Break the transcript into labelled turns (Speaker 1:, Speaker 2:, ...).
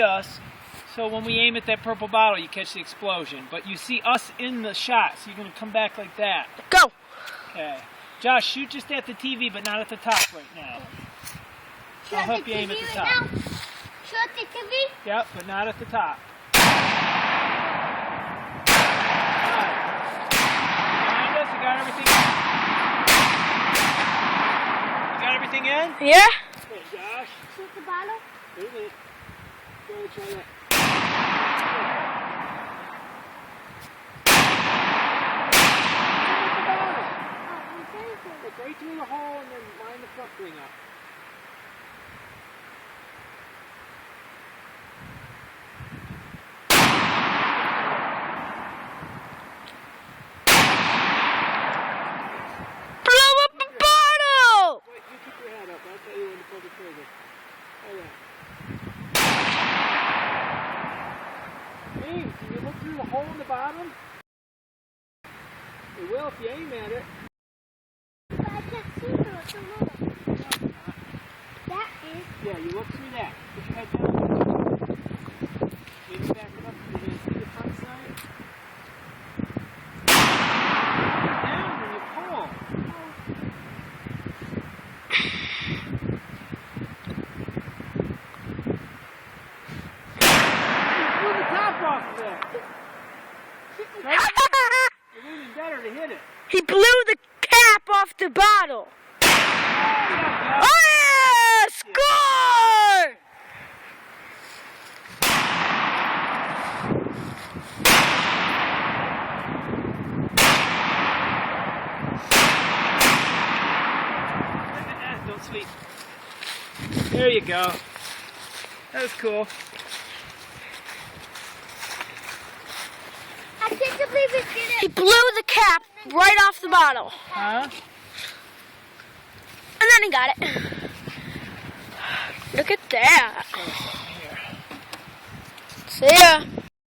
Speaker 1: us, so when we aim at that purple bottle, you catch the explosion. But you see us in the shot, so you're going to come back like that.
Speaker 2: Go!
Speaker 1: Okay. Josh, shoot just at the TV, but not at the top right now. I'll help you aim at the top.
Speaker 3: Shoot at the TV?
Speaker 1: Yep, but not at the top. Behind us, you got everything in? You got everything in?
Speaker 2: Yeah?
Speaker 1: Okay, Josh.
Speaker 3: Shoot the bottle?
Speaker 1: Wait a minute. Go ahead, try that. Look right through the hole and then line the front wing up.
Speaker 2: Blow up a bottle!
Speaker 1: Wait, you keep your head up. I'll tell you when to pull the trigger. Oh yeah. Aim. Can you look through the hole in the bottom? It will if you aim at it.
Speaker 3: But I can't see through it. It's a little. That is.
Speaker 1: Yeah, you look through that. Put your head down. Maybe back it up. You're going to see the front side. Down when you pull. You blew the top off of it. Right? It would have been better to hit it.
Speaker 2: He blew the cap off the bottle.
Speaker 1: Yeah.
Speaker 2: Oh yeah! Score!
Speaker 1: Don't sleep. There you go. That was cool.
Speaker 3: I can't believe it did
Speaker 2: He
Speaker 3: it.
Speaker 2: blew the cap right off the bottle.
Speaker 1: Huh?
Speaker 2: And then he got it. Look at that.
Speaker 1: Here.
Speaker 2: See ya.